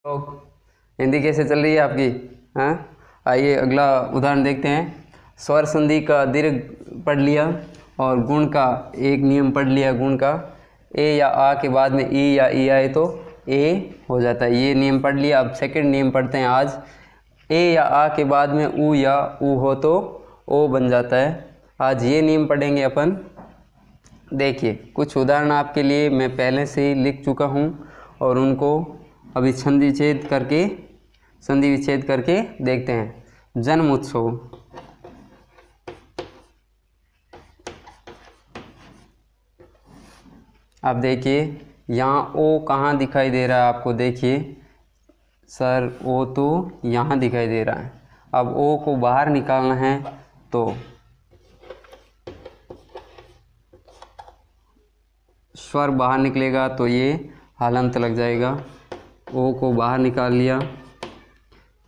तो हिंदी कैसे चल रही है आपकी? हाँ, आइए अगला उदाहरण देखते हैं। स्वर संधि का दीर्घ पढ़ लिया और गुण का एक नियम पढ़ लिया। गुण का ए या आ के बाद में ई या ई आए तो ए हो जाता है, ये नियम पढ़ लिया। अब सेकंड नियम पढ़ते हैं आज। ए या आ के बाद में ऊ या ऊ हो तो ओ बन जाता है। आज ये नियम पढ़ेंगे अपन। देखिए कुछ उदाहरण आपके लिए मैं पहले से ही लिख चुका हूँ और उनको अभी संधि विच्छेद करके देखते हैं। जन्म उत्सव, अब देखिए यहाँ ओ कहाँ दिखाई दे रहा है आपको? देखिए सर ओ तो यहाँ दिखाई दे रहा है। अब ओ को बाहर निकालना है तो स्वर बाहर निकलेगा तो ये हलंत लग जाएगा। ओ को बाहर निकाल लिया,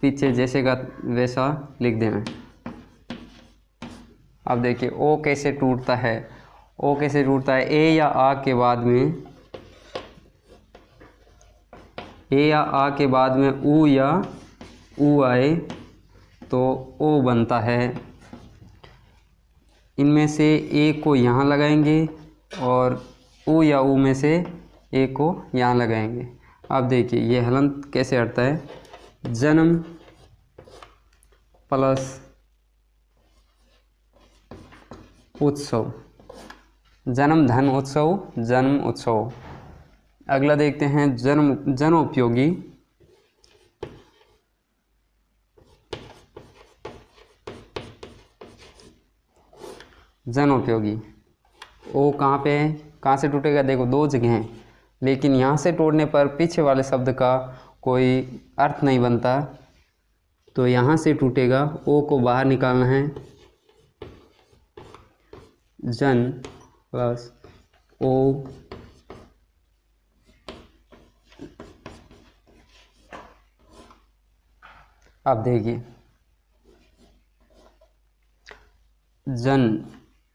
पीछे जैसे का वैसा लिख देना। अब देखिए ओ कैसे टूटता है। ओ कैसे टूटता है? ए या आ के बाद में, ए या आ के बाद में ऊ या ऊ आए तो ओ बनता है। इनमें से ए को यहाँ लगाएंगे और ऊ या ऊ में से ए को यहाँ लगाएंगे। अब देखिए ये हलंत कैसे हटता है। जन्म प्लस उत्सव, जन्म धन उत्सव, जन्म उत्सव। अगला देखते हैं जनोपयोगी। जनोपयोगी ओ कहाँ पे है? कहाँ से टूटेगा? देखो दो जगह हैं, लेकिन यहाँ से तोड़ने पर पीछे वाले शब्द का कोई अर्थ नहीं बनता, तो यहाँ से टूटेगा। ओ को बाहर निकालना है। जन प्लस ओ, अब देखिए जन,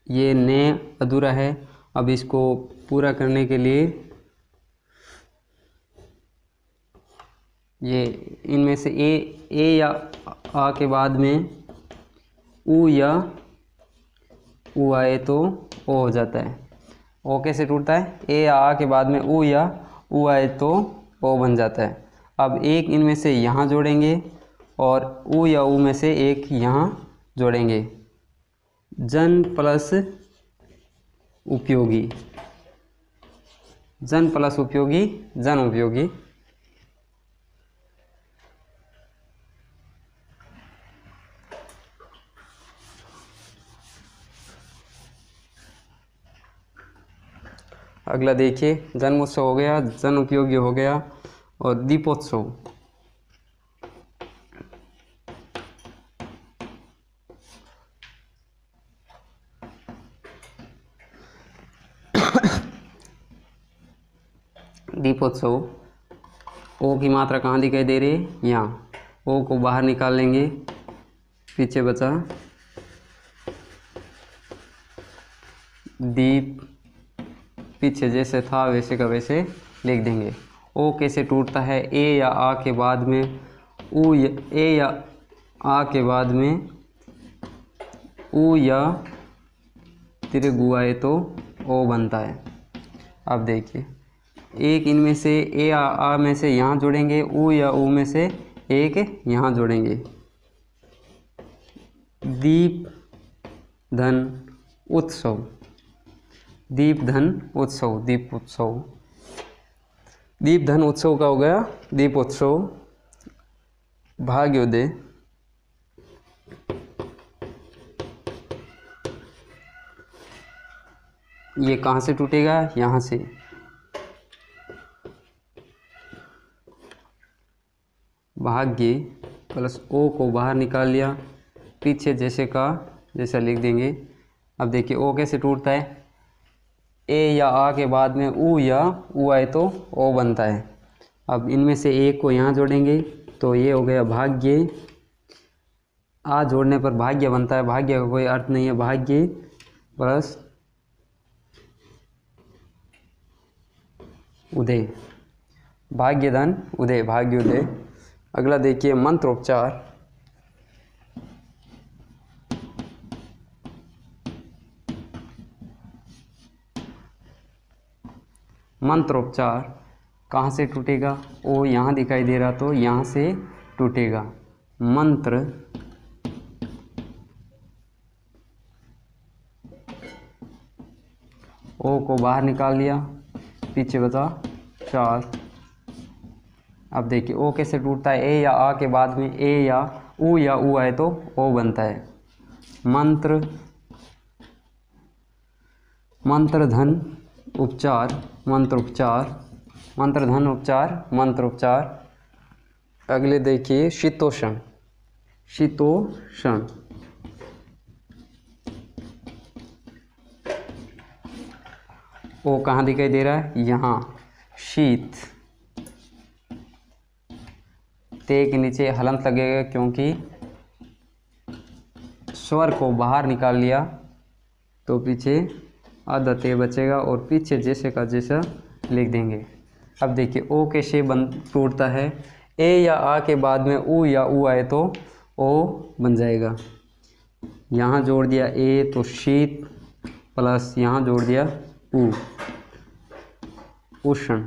ये ने अधूरा है। अब इसको पूरा करने के लिए ये इनमें से ए या आ के बाद में ऊ या ऊ आए तो ओ हो जाता है। ओ कैसे टूटता है? ए या आ के बाद में ऊ या ऊ आए तो ओ बन जाता है। अब एक इनमें से यहाँ जोड़ेंगे और ऊ या ऊ में से एक यहाँ जोड़ेंगे। जन प्लस उपयोगी, जन प्लस उपयोगी, जन उपयोगी। अगला देखिए जन्मोत्सव हो गया, जन उपयोगी हो गया और दीपोत्सव। दीपोत्सव, ओ की मात्रा कहाँ दिखाई दे रही है? यहाँ। ओ को बाहर निकाल लेंगे, पीछे बचा दीप, पीछे जैसे था वैसे का वैसे लिख देंगे। ओ कैसे टूटता है? ए या आ के बाद में ऊ, ए या आ के बाद में ऊ या तिरगु आए तो ओ बनता है। अब देखिए एक इनमें से ए या आ में से यहाँ जोड़ेंगे, ऊ या ऊ में से एक यहाँ जोड़ेंगे। दीप धन उत्सव, दीप धन उत्सव, दीपोत्सव। दीप धन उत्सव का हो गया दीपोत्सव। भाग्योदय, ये कहाँ से टूटेगा? यहाँ से। भाग्य प्लस ओ को बाहर निकाल लिया, पीछे जैसे का जैसा लिख देंगे। अब देखिए ओ कैसे टूटता है? ए या आ के बाद में ऊ या ऊ आए तो ओ बनता है। अब इनमें से एक को यहाँ जोड़ेंगे तो ये हो गया भाग्य। आ जोड़ने पर भाग्य बनता है, भाग्य का कोई अर्थ नहीं है। भाग्य प्लस उदय, भाग्यधन उदय, भाग्योदय। अगला देखिए मंत्रोपचार। मंत्रोपचार कहाँ से टूटेगा? ओ यहाँ दिखाई दे रहा तो यहाँ से टूटेगा। मंत्र ओ को बाहर निकाल लिया, पीछे बचा चार। अब देखिए ओ कैसे टूटता है? ए या आ के बाद में ए या ऊ आए तो ओ बनता है। मंत्र मंत्रधन उपचार, मंत्रोपचार, मंत्रधन उपचार, मंत्रोपचार। अगले देखिए शीतोषण, शीतोषण। ओ कहाँ दिखाई दे रहा है? यहाँ। शीत, ते के नीचे हलंत लगेगा क्योंकि स्वर को बाहर निकाल लिया तो पीछे आधा ते बचेगा और पीछे जैसे का जैसा लिख देंगे। अब देखिए ओ कैसे टूटता है? ए या आ के बाद में ऊ या ऊ आए तो ओ बन जाएगा। यहाँ जोड़ दिया ए तो शीत, प्लस यहाँ जोड़ दिया ऊ, उष्ण।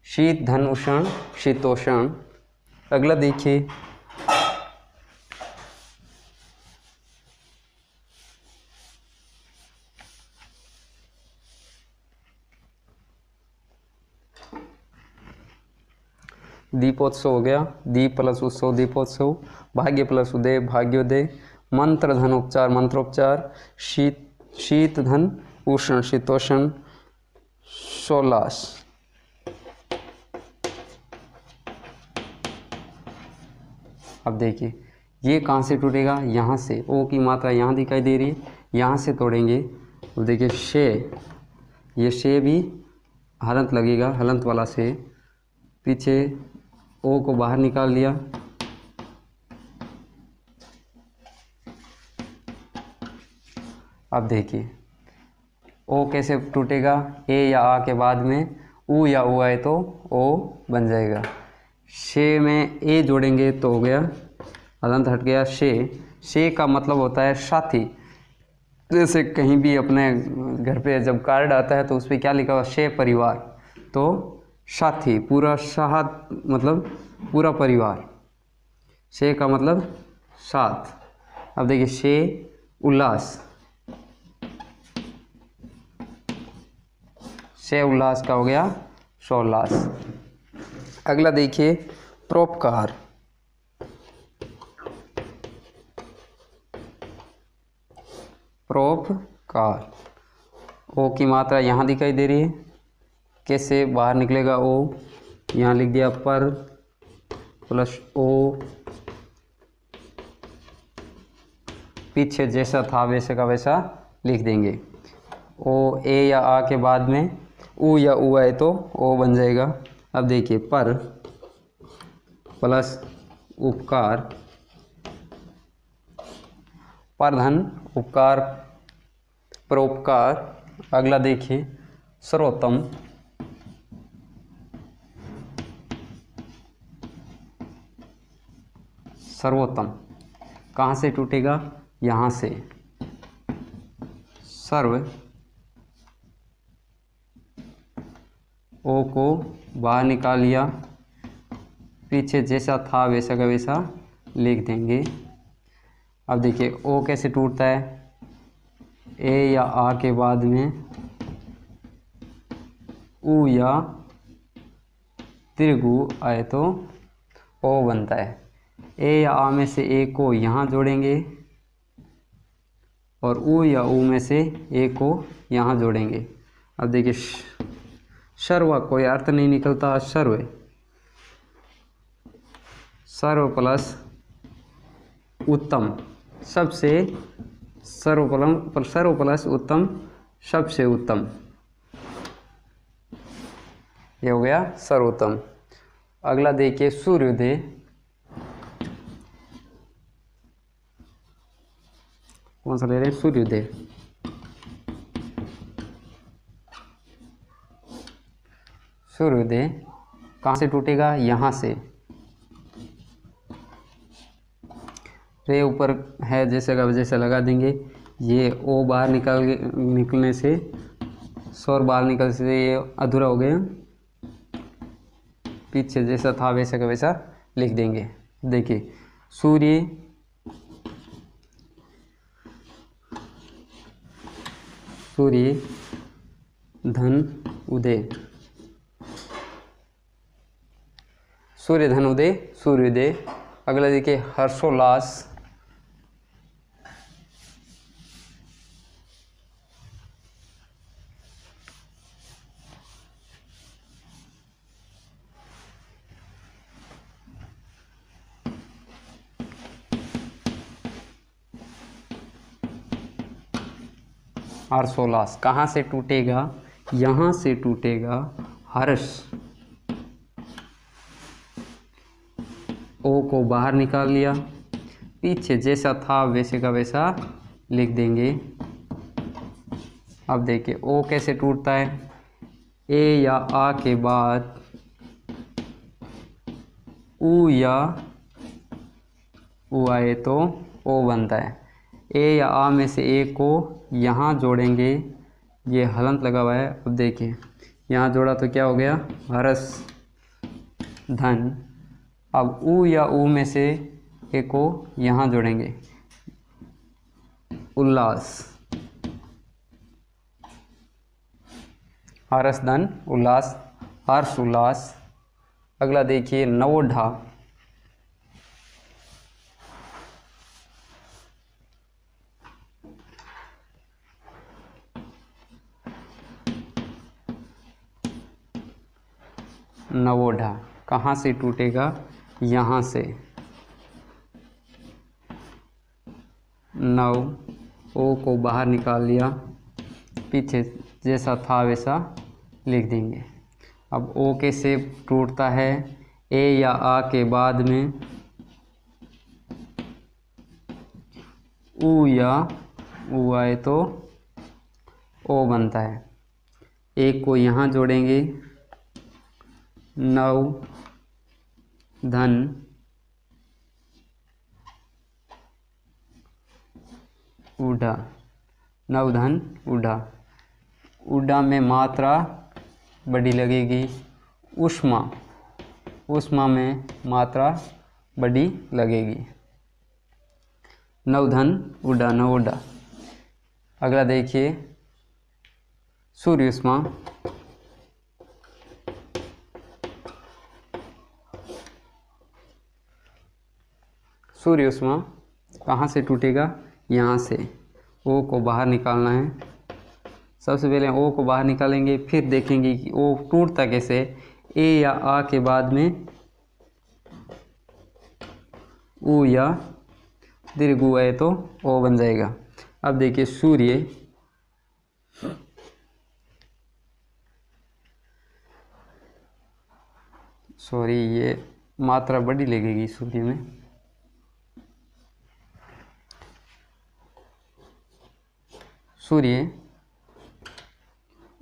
शीत धन उष्ण, शीतोषण। अगला देखिए दीपोत्सव हो गया। दीप प्लस उत्सव, दीपोत्सव। भाग्य प्लस उदय, भाग्योदय। मंत्र धन उपचार, मंत्रोपचार। शीत धन उष्ण, शीतोषण। सोलास। अब देखिए ये कहाँ से टूटेगा? यहाँ से। ओ की मात्रा यहाँ दिखाई दे रही है, यहाँ से तोड़ेंगे। तो देखिए शे, ये शे भी हलंत लगेगा, हलंत वाला से। पीछे ओ को बाहर निकाल लिया, अब देखिए ओ कैसे टूटेगा? ए या आ के बाद में ऊ या ऊ आए तो ओ बन जाएगा। शे में ए जोड़ेंगे तो हो गया, हलंत हट गया। शे, शे का मतलब होता है साथी। जैसे कहीं भी अपने घर पे जब कार्ड आता है तो उस पर क्या लिखा हुआ? शे परिवार, तो साथी, पूरा साथ मतलब पूरा परिवार। शे का मतलब साथ। अब देखिए शे उल्लास, शे उल्लास का हो गया सोल्लास। अगला देखिए परोपकार, परोपकार। ओ की मात्रा यहाँ दिखाई दे रही है, कैसे बाहर निकलेगा? ओ यहाँ लिख दिया पर प्लस ओ, पीछे जैसा था वैसे का वैसा लिख देंगे। ओ ए या आ के बाद में ऊ या ऊ आए तो ओ बन जाएगा। अब देखिए पर प्लस उपकार, परधन उपकार, परोपकार। अगला देखिए सर्वोत्तम, सर्वोत्तम। कहाँ से टूटेगा? यहाँ से। सर्व, ओ को बाहर निकाल लिया, पीछे जैसा था वैसा का वैसा लिख देंगे। अब देखिए ओ कैसे टूटता है? ए या आ के बाद में ऊ या दीर्घ ऊ आए तो ओ बनता है। ए या आ में से ए को यहाँ जोड़ेंगे और ऊ या ऊ में से ए को यहाँ जोड़ेंगे। अब देखिए सर्व, कोई अर्थ नहीं निकलता। सर्व, सर्व प्लस उत्तम, सबसे। सर्व प्लस उत्तम, सबसे उत्तम। ये हो गया सर्वोत्तम। अगला देखिए सूर्योदय, कौन सा ले रहे हैं? सूर्योदय। सूर्योदय कहाँ से टूटेगा, यहाँ से। रे ऊपर है जैसे का वजह से लगा देंगे, ये ओ बाहर निकलने से, स्वर बाहर निकलने से ये अधूरा हो गया। पीछे जैसा था वैसा का वैसा लिख देंगे। देखिए सूर्य धन उदय, सूर्य धन उदय, सूर्योदय। अगला देखिए हर्षोल्लास, हर्षोल्लास। कहाँ से टूटेगा, यहाँ से टूटेगा। हर्ष, ओ को बाहर निकाल लिया, पीछे जैसा था वैसे का वैसा लिख देंगे। अब देखिए ओ कैसे टूटता है, ए या आ के बाद ऊ या ऊ आए तो ओ बनता है। ए या आ में से एक को यहाँ जोड़ेंगे, ये हलंत लगा हुआ है। अब देखिए यहाँ जोड़ा तो क्या हो गया, हर्ष धन। अब ऊ या ऊ में से एक को यहाँ जोड़ेंगे, उल्लास, हर्ष धन उल्लास, हर्ष उल्लास। अगला देखिए नवोढ़ा, नवोढ़ा। कहाँ से टूटेगा, यहाँ से। नव, ओ को बाहर निकाल लिया, पीछे जैसा था वैसा लिख देंगे। अब ओ कैसे टूटता है, ए या आ के बाद में ऊ या ऊ आए तो ओ बनता है। एक को यहाँ जोड़ेंगे, नव धन उड़ा, नव धन उड़ा। उड़ा में मात्रा बड़ी लगेगी, उष्मा, उष्मा में मात्रा बड़ी लगेगी। नवधन उड़ा, नवोढ़ा। अगला देखिए सूर्योष्मा, सूर्योष्मा कहाँ से टूटेगा, यहाँ से। ओ को बाहर निकालना है, सबसे पहले ओ को बाहर निकालेंगे, फिर देखेंगे कि ओ टूटता कैसे। ए या आ के बाद में ऊ या दीर्घ ऊ है तो ओ बन जाएगा। अब देखिए सूर्य, सॉरी ये मात्रा बड़ी लगेगी सूर्य में। सूर्य,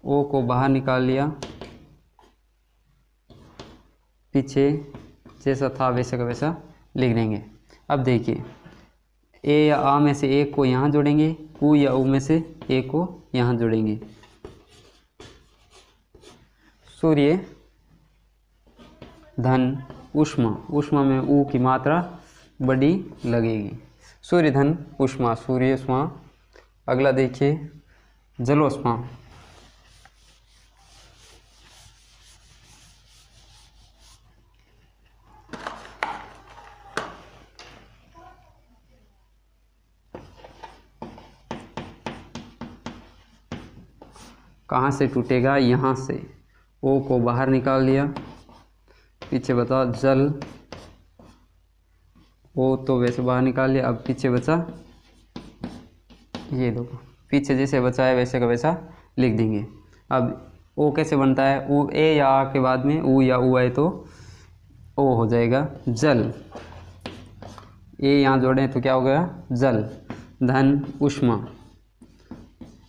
ओ को बाहर निकाल लिया, पीछे जैसा था वैसा का वैसा लिख देंगे। अब देखिए ए या आ में से एक को यहाँ जोड़ेंगे, ऊ या ऊ में से एक को यहाँ जोड़ेंगे। सूर्य धन उष्मा, उष्मा में ऊ की मात्रा बड़ी लगेगी। सूर्य धन उष्मा, सूर्य उष्मा। अगला देखिए जलोष्मा, कहाँ से टूटेगा, यहाँ से। ओ को बाहर निकाल लिया, पीछे बता जल, ओ तो वैसे बाहर निकाल लिया। अब पीछे बचा ये दो, पीछे जैसे बचा है वैसे का वैसा लिख देंगे। अब ओ कैसे बनता है, ऊ ए या आ के बाद में ऊ या ऊ आए तो ओ हो जाएगा जल। ए यहाँ जोड़े तो क्या हो गया, जल धन उष्मा,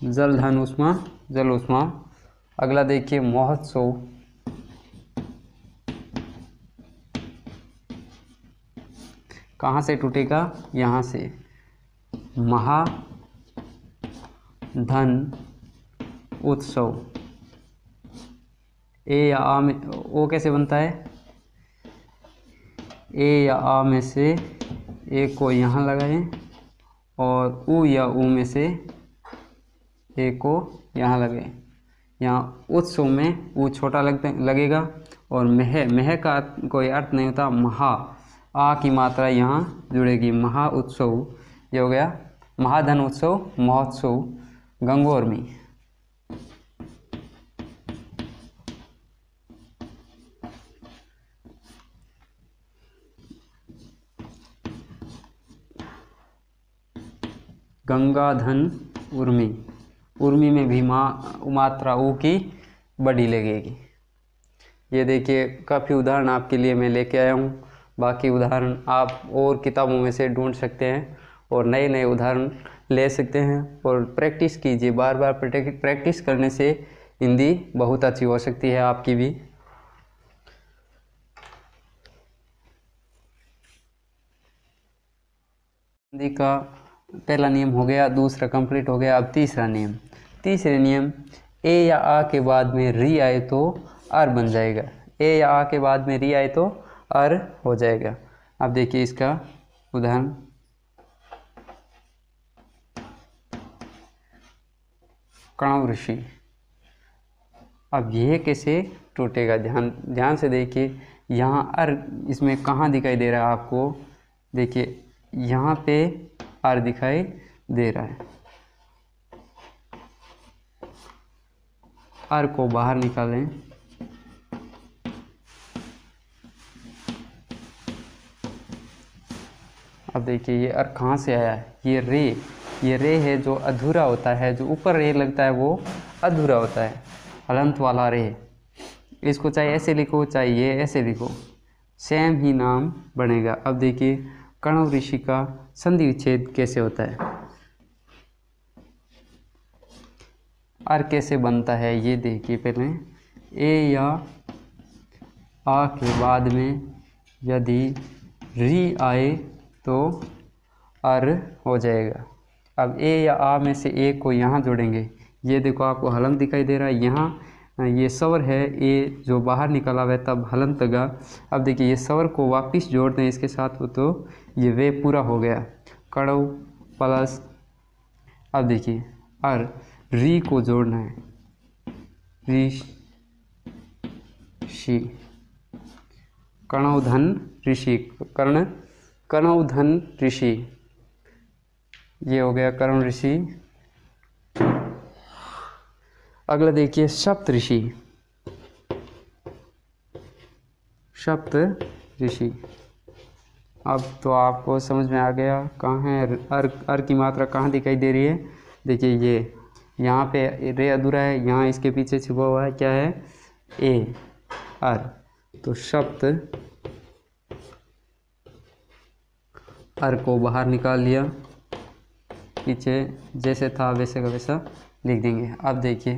जल धन उष्मा, जल उष्मा। अगला देखिए महोत्सव, कहाँ से टूटेगा, यहाँ से। महाधन उत्सव, ए या आ में ओ कैसे बनता है, ए या आ में से ए को यहाँ लगाएं और ऊ या ऊ में से ए को यहाँ लगाएं। यहाँ उत्सव में ऊ छोटा लगेगा और मह का कोई अर्थ नहीं होता, महा, आ की मात्रा यहाँ जुड़ेगी, महा उत्सव। ये हो गया महाधन उत्सव, महोत्सव, गंगोर में। गंगाधन उर्मी, उर्मी में भी मात्रा ऊ की बड़ी लगेगी। ये देखिए काफ़ी उदाहरण आपके लिए मैं लेके आया हूँ। बाकी उदाहरण आप और किताबों में से ढूंढ सकते हैं और नए नए उदाहरण ले सकते हैं और प्रैक्टिस कीजिए। बार बार प्रैक्टिस करने से हिंदी बहुत अच्छी हो सकती है आपकी भी। हिंदी का पहला नियम हो गया, दूसरा कंप्लीट हो गया। अब तीसरा नियम, तीसरे नियम, ए या आ के बाद में री आए तो अर बन जाएगा। ए या आ के बाद में री आए तो अर हो जाएगा। अब देखिए इसका उदाहरण, कणव ऋषि। अब यह कैसे टूटेगा, ध्यान से देखिए। यहाँ अर इसमें कहाँ दिखाई दे रहा है आपको, देखिए यहाँ पे अर दिखाई दे रहा है। अर को बाहर निकालें, अब देखिए ये अर कहाँ से आया है, ये रे है जो अधूरा होता है, जो ऊपर रे लगता है वो अधूरा होता है, हलंत वाला रे। इसको चाहे ऐसे लिखो चाहे ये ऐसे लिखो, सेम ही नाम बनेगा। अब देखिए कणव ऋषि का संधि विच्छेद कैसे होता है, अर कैसे बनता है ये देखिए। पहले ए या आ के बाद में यदि री आए तो अर हो जाएगा। अब ए या आ में से ए को यहाँ जोड़ेंगे, ये देखो आपको हलंत दिखाई दे रहा है। यहाँ ये स्वर है, ए जो बाहर निकला हुआ है तब हलंत लगा। अब देखिए ये स्वर को वापस जोड़ दें इसके साथ तो ये वे पूरा हो गया, कड़व प्लस। अब देखिए अर री को जोड़ना है, ऋषि, कणवधन ऋषि, कणवधन ऋषि, ये हो गया कर्ण ऋषि। अगला देखिए सप्त ऋषि, सप्त ऋषि। अब तो आपको समझ में आ गया कहाँ है अर की मात्रा कहाँ दिखाई दे रही है। देखिए ये यहाँ पे रे अधूरा है, यहाँ इसके पीछे छुपा हुआ है क्या है, ए अर। तो सप्त, अर को बाहर निकाल लिया, पीछे जैसे था वैसे का वैसा लिख देंगे। अब देखिए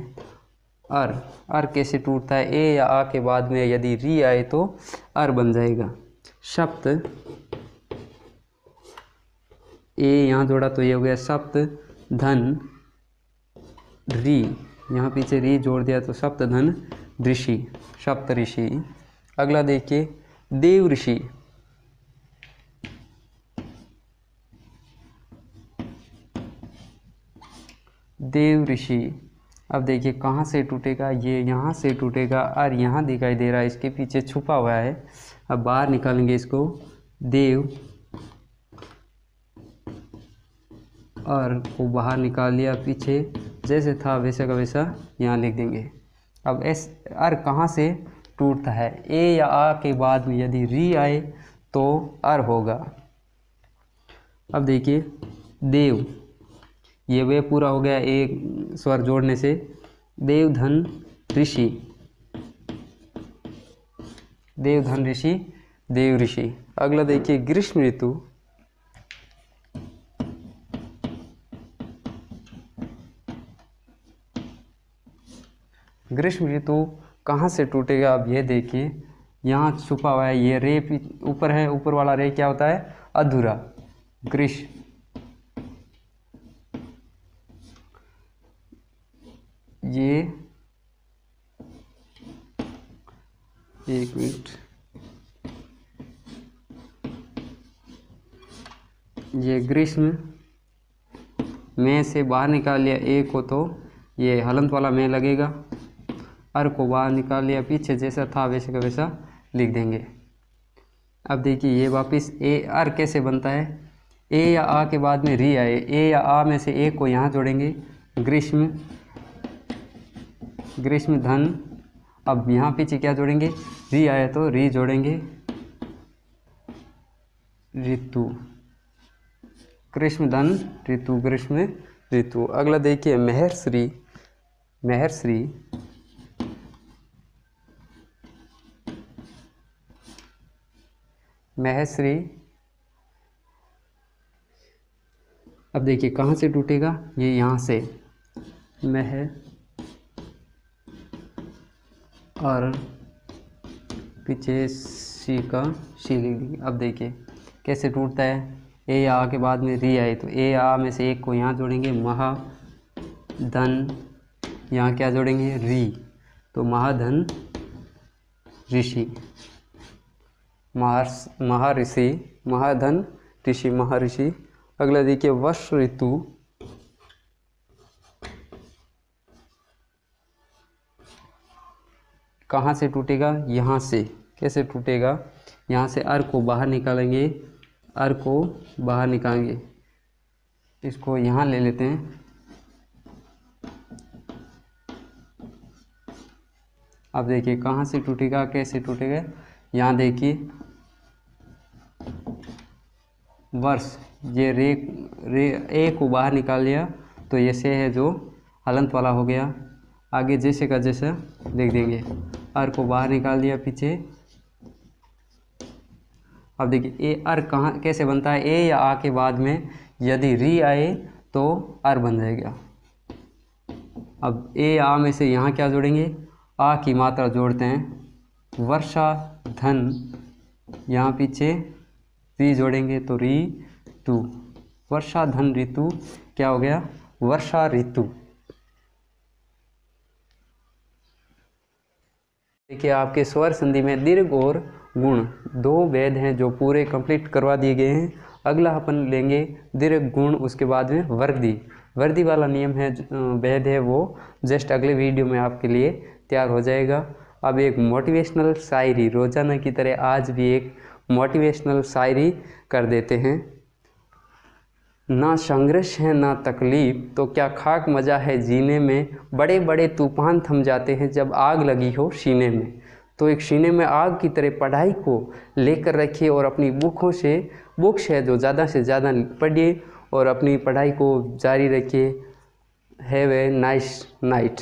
अर कैसे टूटता है, ए या आ के बाद में यदि री आए तो अर बन जाएगा। सप्त, ए यहाँ जोड़ा तो ये हो गया सप्त धन री, यहाँ पीछे री जोड़ दिया तो सप्त धन ऋषि, सप्त ऋषि। अगला देखिए देव ऋषि, देव ऋषि। अब देखिए कहाँ से टूटेगा, ये यहाँ से टूटेगा, और यहाँ दिखाई दे रहा है इसके पीछे छुपा हुआ है। अब बाहर निकालेंगे इसको, देव और को बाहर निकाल लिया, पीछे जैसे था वैसे का वैसा यहाँ लिख देंगे। अब एस अर कहाँ से टूटता है, ए या आ के बाद में यदि री आए तो अर होगा। अब देखिए देव, ये वे पूरा हो गया एक स्वर जोड़ने से, देवधन ऋषि, देवधन ऋषि, देव ऋषि। अगला देखिए ग्रीष्म ऋतु, ग्रीष्म ऋतु कहाँ से टूटेगा। अब ये देखिए यहाँ छुपा हुआ है, ये रे ऊपर है, ऊपर वाला रे क्या होता है अधूरा, ग्रीष्म। ये एक मिनट, ये ग्रीष्म में से बाहर निकाल लिया ए को तो ये हलंत वाला में लगेगा, अर को बाहर निकाल लिया, पीछे जैसा था वैसे का वैसा लिख देंगे। अब देखिए ये वापस ए अर कैसे बनता है, ए या आ के बाद में री आए, ए या आ में से ए को यहाँ जोड़ेंगे, ग्रीष्म, ग्रीष्म धन। अब यहाँ पीछे क्या जोड़ेंगे, री आया तो री जोड़ेंगे, ऋतु, ग्रीष्म धन ऋतु, ग्रीष्म ऋतु। अगला देखिए महर्षि, महर्षि, महर्षि। अब देखिए कहाँ से टूटेगा, ये यहाँ से, मह और पीछे सी का शी लिख देंगे। अब देखिए कैसे टूटता है, ए या आ के बाद में री आए तो ए या आ में से एक को यहाँ जोड़ेंगे, महा धन, यहाँ क्या जोड़ेंगे, री, तो महाधन ऋषि, महर्षि, महाधन ऋषि, महर्षि। अगला देखिए वर्ष ऋतु, कहाँ से टूटेगा, यहाँ से। कैसे टूटेगा, यहाँ से अर को बाहर निकालेंगे, अर को बाहर निकालेंगे, इसको यहाँ ले लेते हैं। अब देखिए कहाँ से टूटेगा, कैसे टूटेगा, यहाँ देखिए वर्ष, ये रे ए को बाहर निकाल लिया तो ये से है जो हलंत वाला हो गया, आगे जैसे का जैसा देख देंगे, अर को बाहर निकाल दिया पीछे। अब देखिए ए अर कहाँ कैसे बनता है, ए या आ के बाद में यदि री आए तो अर बन जाएगा। अब ए या आ में से यहाँ क्या जोड़ेंगे, आ की मात्रा जोड़ते हैं, वर्षा धन, यहाँ पीछे री जोड़ेंगे तो री तु, वर्षा धन ऋतु, क्या हो गया, वर्षा ऋतु। देखिए आपके स्वर संधि में दीर्घ और गुण दो वेद हैं जो पूरे कंप्लीट करवा दिए गए हैं। अगला अपन लेंगे दीर्घ गुण, उसके बाद में वर्दी। वर्दी वाला नियम है वेद है वो जस्ट अगले वीडियो में आपके लिए तैयार हो जाएगा। अब एक मोटिवेशनल शायरी, रोजाना की तरह आज भी एक मोटिवेशनल शायरी कर देते हैं। ना संघर्ष है ना तकलीफ तो क्या खाक मज़ा है जीने में, बड़े बड़े तूफान थम जाते हैं जब आग लगी हो सीने में। तो एक सीने में आग की तरह पढ़ाई को लेकर रखिए और अपनी बुक्स है जो ज़्यादा से ज़्यादा पढ़िए और अपनी पढ़ाई को जारी रखिए। Have a nice night.